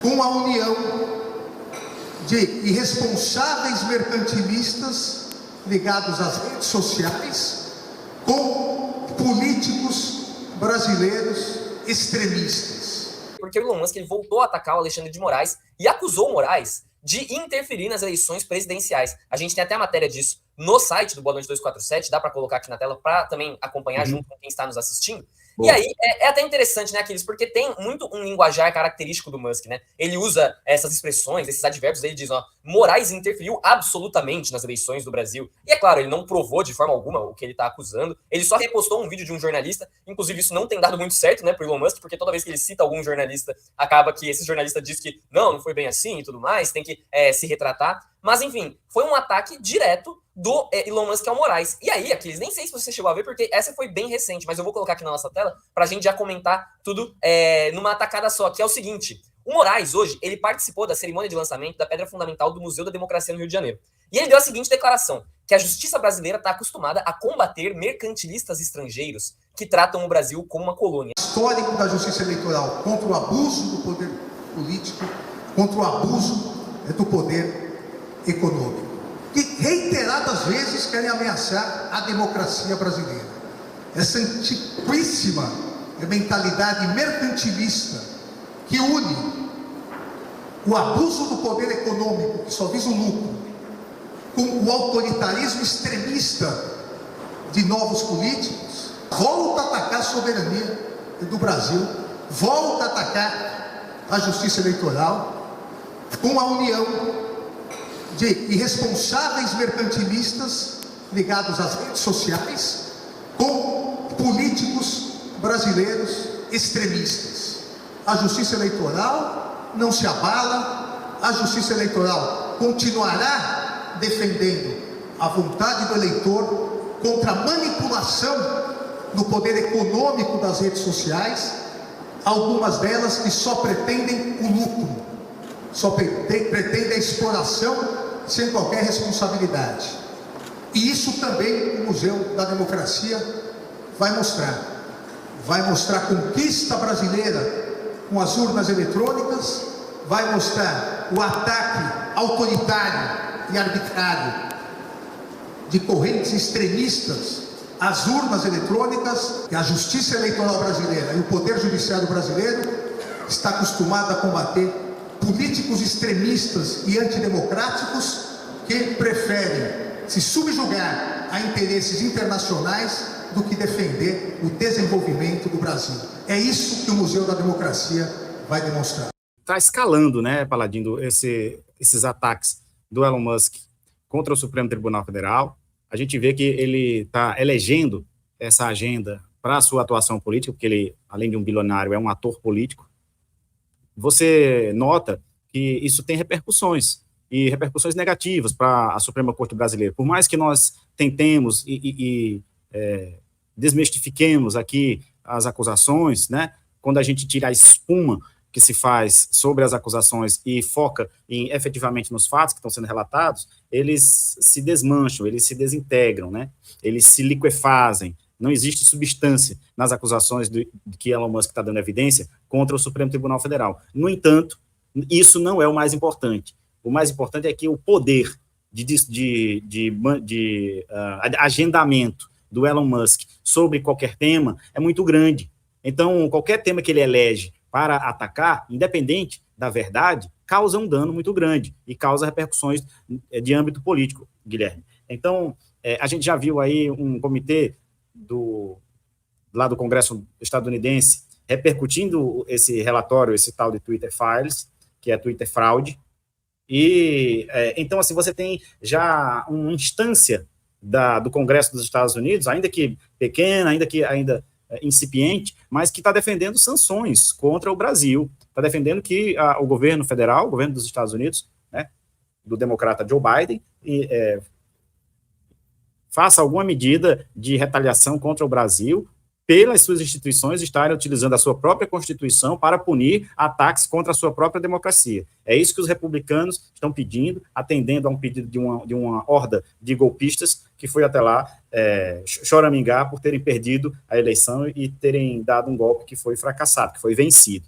com a união de irresponsáveis mercantilistas ligados às redes sociais com políticos brasileiros extremistas. Porque o Elon Musk ele voltou a atacar o Alexandre de Moraes e acusou o Moraes de interferir nas eleições presidenciais. A gente tem até a matéria disso no site do Boa Noite 247, dá para colocar aqui na tela para também acompanhar junto com quem está nos assistindo. Bom. E aí, é até interessante, né, Aquiles, porque tem muito um linguajar característico do Musk, né? Ele usa essas expressões, esses advérbios, ele diz, ó, Moraes interferiu absolutamente nas eleições do Brasil. E é claro, ele não provou de forma alguma o que ele tá acusando, ele só repostou um vídeo de um jornalista, inclusive isso não tem dado muito certo, né, pro Elon Musk, porque toda vez que ele cita algum jornalista, acaba que esse jornalista diz que não foi bem assim e tudo mais, tem que se retratar. Mas, enfim, foi um ataque direto do Elon Musk ao Moraes. E aí, Aquiles, nem sei se você chegou a ver, porque essa foi bem recente, mas eu vou colocar aqui na nossa tela pra gente já comentar tudo numa atacada só, que é o seguinte. O Moraes, hoje, ele participou da cerimônia de lançamento da Pedra Fundamental do Museu da Democracia no Rio de Janeiro. E ele deu a seguinte declaração, que a justiça brasileira está acostumada a combater mercantilistas estrangeiros que tratam o Brasil como uma colônia. Histórico da justiça eleitoral contra o abuso do poder político, contra o abuso do poder econômico, que reiteradas vezes querem ameaçar a democracia brasileira. Essa antiquíssima mentalidade mercantilista que une o abuso do poder econômico, que só visa o lucro, com o autoritarismo extremista de novos políticos, volta a atacar a soberania do Brasil, volta a atacar a justiça eleitoral, com a união de irresponsáveis mercantilistas ligados às redes sociais com políticos brasileiros extremistas. A justiça eleitoral não se abala, a justiça eleitoral continuará defendendo a vontade do eleitor contra a manipulação do poder econômico das redes sociais, algumas delas que só pretendem o lucro, só pretendem a exploração sem qualquer responsabilidade. E isso também o Museu da Democracia vai mostrar. Vai mostrar a conquista brasileira com as urnas eletrônicas, vai mostrar o ataque autoritário e arbitrário de correntes extremistas às urnas eletrônicas, que a justiça eleitoral brasileira e o poder judiciário brasileiro está acostumado a combater políticos extremistas e antidemocráticos que preferem se subjugar a interesses internacionais do que defender o desenvolvimento do Brasil. É isso que o Museu da Democracia vai demonstrar. Está escalando, né, Palladino, esses ataques do Elon Musk contra o Supremo Tribunal Federal. A gente vê que ele está elegendo essa agenda para a sua atuação política, porque ele, além de um bilionário, é um ator político. Você nota que isso tem repercussões, e repercussões negativas para a Suprema Corte Brasileira. Por mais que nós tentemos desmistifiquemos aqui as acusações, né, quando a gente tira a espuma que se faz sobre as acusações e foca efetivamente nos fatos que estão sendo relatados, eles se desmancham, eles se desintegram, né, eles se liquefazem. Não existe substância nas acusações que Elon Musk está dando evidência contra o Supremo Tribunal Federal. No entanto, isso não é o mais importante. O mais importante é que o poder de agendamento do Elon Musk sobre qualquer tema é muito grande. Então, qualquer tema que ele elege para atacar, independente da verdade, causa um dano muito grande e causa repercussões de âmbito político, Guilherme. Então, a gente já viu aí um comitê lá do Congresso estadunidense repercutindo esse relatório, esse tal de Twitter Files, que é Twitter Fraude. E, então, assim, você tem já uma instância do Congresso dos Estados Unidos, ainda que pequena, ainda incipiente, mas que está defendendo sanções contra o Brasil, está defendendo que o governo federal, o governo dos Estados Unidos, né, do democrata Joe Biden, faça alguma medida de retaliação contra o Brasil pelas suas instituições estarem utilizando a sua própria Constituição para punir ataques contra a sua própria democracia. É isso que os republicanos estão pedindo, atendendo a um pedido de uma horda de golpistas que foi até lá choramingar por terem perdido a eleição e terem dado um golpe que foi fracassado, que foi vencido.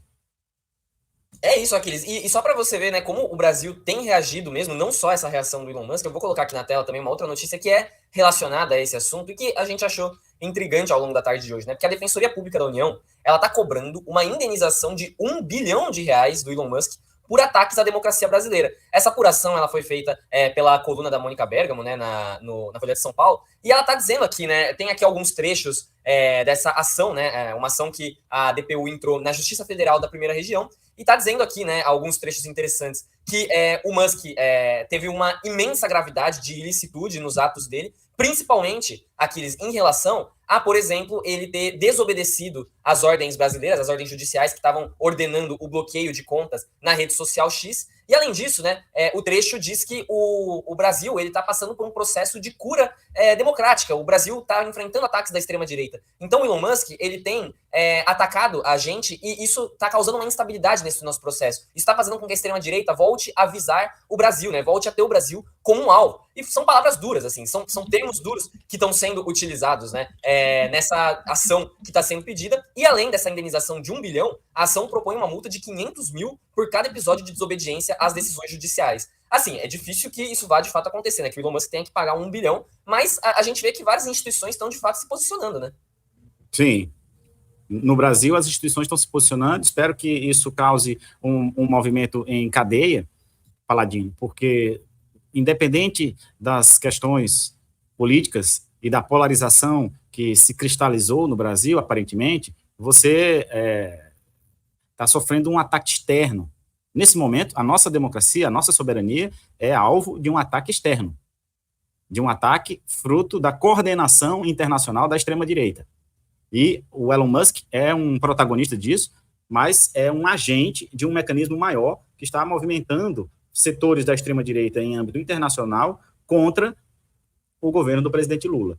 É isso, Aquiles. E só para você ver, né, como o Brasil tem reagido mesmo, não só essa reação do Elon Musk, eu vou colocar aqui na tela também uma outra notícia que é relacionada a esse assunto e que a gente achou intrigante ao longo da tarde de hoje, né? Porque a Defensoria Pública da União, ela tá cobrando uma indenização de R$ 1 bilhão do Elon Musk por ataques à democracia brasileira. Essa apuração, ela foi feita pela coluna da Mônica Bergamo, né, na Folha de São Paulo, e ela tá dizendo aqui, né, tem aqui alguns trechos dessa ação, né, uma ação que a DPU entrou na Justiça Federal da Primeira Região, e tá dizendo aqui, né, alguns trechos interessantes, que o Musk teve uma imensa gravidade de ilicitude nos atos dele, principalmente aqueles em relação a, por exemplo, ele ter desobedecido as ordens brasileiras, as ordens judiciais que estavam ordenando o bloqueio de contas na rede social X. E além disso, né, o trecho diz que o Brasil ele está passando por um processo de cura democrática. O Brasil está enfrentando ataques da extrema-direita. Então o Elon Musk ele tem atacado a gente e isso está causando uma instabilidade nesse nosso processo. Isso está fazendo com que a extrema-direita volte a visar o Brasil, né, volte a ter o Brasil como um alvo. E são palavras duras, assim, são termos duros que estão sendo utilizados, né, nessa ação que está sendo pedida. E além dessa indenização de R$ 1 bilhão, a ação propõe uma multa de 500 mil por cada episódio de desobediência às decisões judiciais. Assim, é difícil que isso vá de fato acontecer, né? Que o Elon Musk tenha que pagar R$ 1 bilhão, mas a gente vê que várias instituições estão de fato se posicionando, né? Sim. No Brasil, as instituições estão se posicionando. Espero que isso cause um movimento em cadeia, Paladino, porque, independente das questões políticas e da polarização que se cristalizou no Brasil, aparentemente, você está sofrendo um ataque externo. Nesse momento, a nossa democracia, a nossa soberania é alvo de um ataque externo, de um ataque fruto da coordenação internacional da extrema-direita. E o Elon Musk é um protagonista disso, mas é um agente de um mecanismo maior que está movimentando setores da extrema-direita em âmbito internacional contra o governo do presidente Lula.